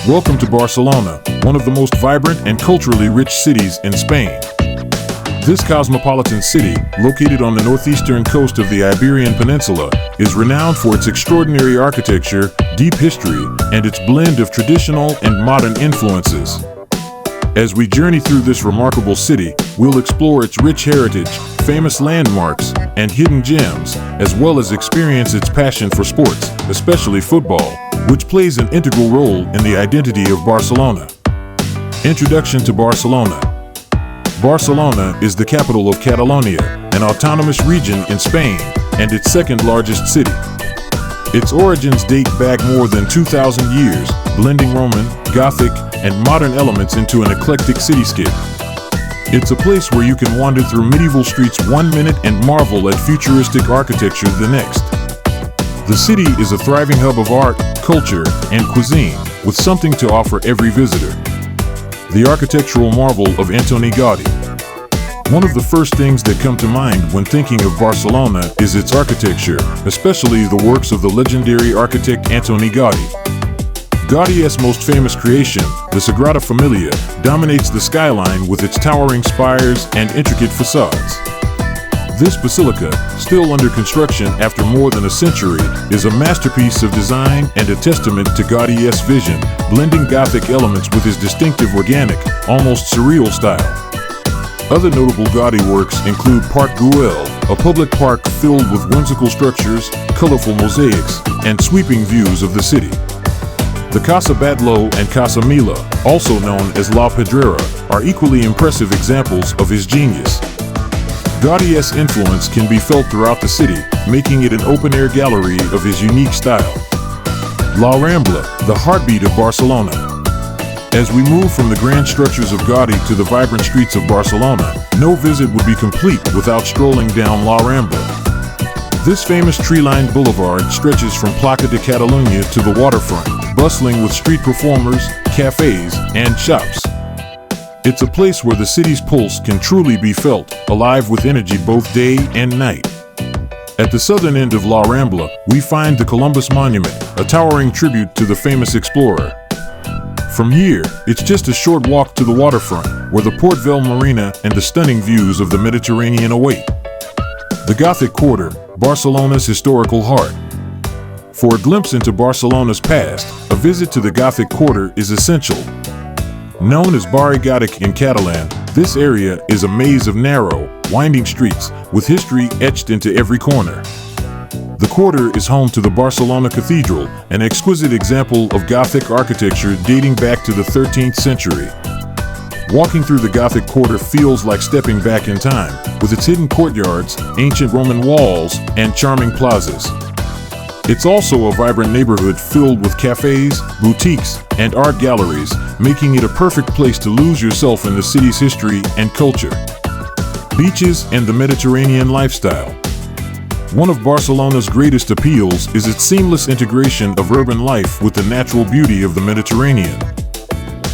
Welcome to Barcelona, one of the most vibrant and culturally rich cities in Spain. This cosmopolitan city, located on the northeastern coast of the Iberian Peninsula, is renowned for its extraordinary architecture, deep history, and its blend of traditional and modern influences. As we journey through this remarkable city, we'll explore its rich heritage, famous landmarks, and hidden gems, as well as experience its passion for sports, especially football, which plays an integral role in the identity of Barcelona. Introduction to Barcelona. Barcelona is the capital of Catalonia, an autonomous region in Spain, and its second largest city. Its origins date back more than 2,000 years, blending Roman, Gothic, and modern elements into an eclectic cityscape. It's a place where you can wander through medieval streets one minute and marvel at futuristic architecture the next. The city is a thriving hub of art, culture, and cuisine, with something to offer every visitor. The architectural marvel of Antoni Gaudí. One of the first things that come to mind when thinking of Barcelona is its architecture, especially the works of the legendary architect Antoni Gaudí. Gaudí's most famous creation, the Sagrada Familia, dominates the skyline with its towering spires and intricate facades. This basilica, still under construction after more than a century, is a masterpiece of design and a testament to Gaudí's vision, blending Gothic elements with his distinctive organic, almost surreal style. Other notable Gaudí works include Parc Güell, a public park filled with whimsical structures, colorful mosaics, and sweeping views of the city. The Casa Batlló and Casa Milà, also known as La Pedrera, are equally impressive examples of his genius. Gaudí's influence can be felt throughout the city, making it an open-air gallery of his unique style. La Rambla, the heartbeat of Barcelona. As we move from the grand structures of Gaudí to the vibrant streets of Barcelona, no visit would be complete without strolling down La Rambla. This famous tree-lined boulevard stretches from Plaça de Catalunya to the waterfront, bustling with street performers, cafes, and shops. It's a place where the city's pulse can truly be felt, alive with energy both day and night. At the southern end of La Rambla, we find the Columbus Monument, a towering tribute to the famous explorer. From here, it's just a short walk to the waterfront, where the Port Vell Marina and the stunning views of the Mediterranean await. The Gothic Quarter, Barcelona's historical heart. For a glimpse into Barcelona's past, a visit to the Gothic Quarter is essential. Known as Barri Gòtic in Catalan, this area is a maze of narrow, winding streets, with history etched into every corner. The quarter is home to the Barcelona Cathedral, an exquisite example of Gothic architecture dating back to the 13th century. Walking through the Gothic Quarter feels like stepping back in time, with its hidden courtyards, ancient Roman walls, and charming plazas. It's also a vibrant neighborhood filled with cafes, boutiques, and art galleries, making it a perfect place to lose yourself in the city's history and culture. Beaches and the Mediterranean lifestyle. One of Barcelona's greatest appeals is its seamless integration of urban life with the natural beauty of the Mediterranean.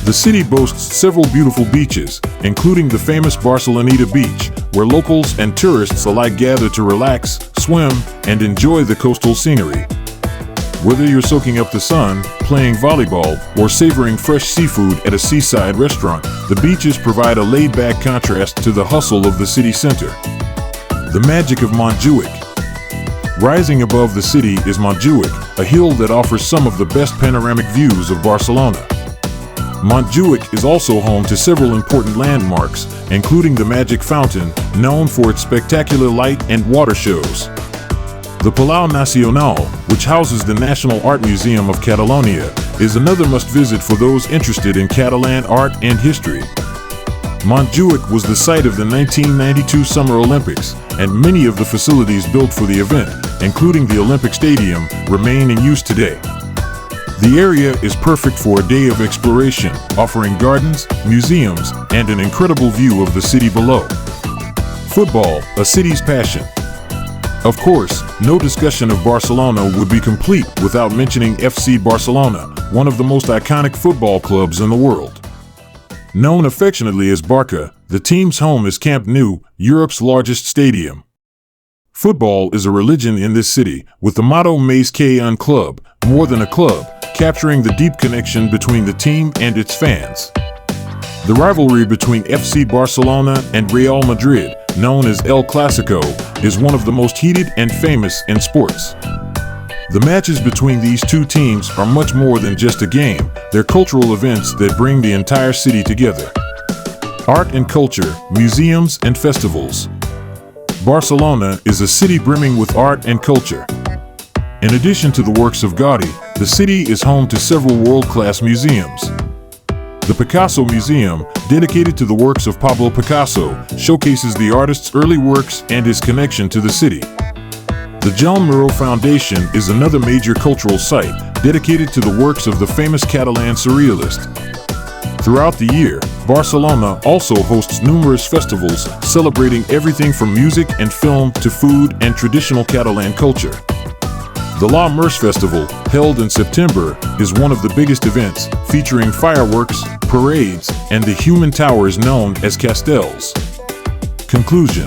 The city boasts several beautiful beaches, including the famous Barceloneta Beach, where locals and tourists alike gather to relax, swim, and enjoy the coastal scenery. Whether you're soaking up the sun, playing volleyball, or savoring fresh seafood at a seaside restaurant, the beaches provide a laid-back contrast to the hustle of the city center. The magic of Montjuic. Rising above the city is Montjuic, a hill that offers some of the best panoramic views of Barcelona. Montjuic is also home to several important landmarks, including the Magic Fountain, known for its spectacular light and water shows. The Palau Nacional, which houses the National Art Museum of Catalonia, is another must-visit for those interested in Catalan art and history. Montjuic was the site of the 1992 Summer Olympics, and many of the facilities built for the event, including the Olympic Stadium, remain in use today. The area is perfect for a day of exploration, offering gardens, museums, and an incredible view of the city below. Football, a city's passion. Of course, no discussion of Barcelona would be complete without mentioning FC Barcelona, one of the most iconic football clubs in the world. Known affectionately as Barca, the team's home is Camp Nou, Europe's largest stadium. Football is a religion in this city, with the motto Més que un club, more than a club, capturing the deep connection between the team and its fans. The rivalry between FC Barcelona and Real Madrid, known as El Clasico, is one of the most heated and famous in sports. The matches between these two teams are much more than just a game. They're cultural events that bring the entire city together. Art and culture, museums and festivals. Barcelona is a city brimming with art and culture. In addition to the works of Gaudí, the city is home to several world-class museums. The Picasso Museum, dedicated to the works of Pablo Picasso, showcases the artist's early works and his connection to the city. The Joan Miró Foundation is another major cultural site, dedicated to the works of the famous Catalan surrealist. Throughout the year, Barcelona also hosts numerous festivals celebrating everything from music and film to food and traditional Catalan culture. The La Merce Festival, held in September, is one of the biggest events, featuring fireworks, parades, and the human towers known as castells. Conclusion: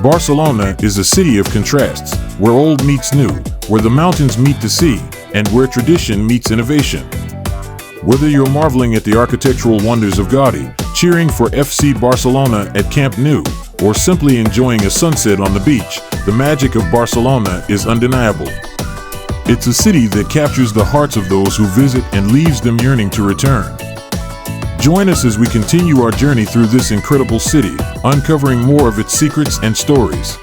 Barcelona is a city of contrasts, where old meets new, where the mountains meet the sea, and where tradition meets innovation. Whether you're marveling at the architectural wonders of Gaudí, cheering for FC Barcelona at Camp Nou, or simply enjoying a sunset on the beach, the magic of Barcelona is undeniable. It's a city that captures the hearts of those who visit and leaves them yearning to return. Join us as we continue our journey through this incredible city, uncovering more of its secrets and stories.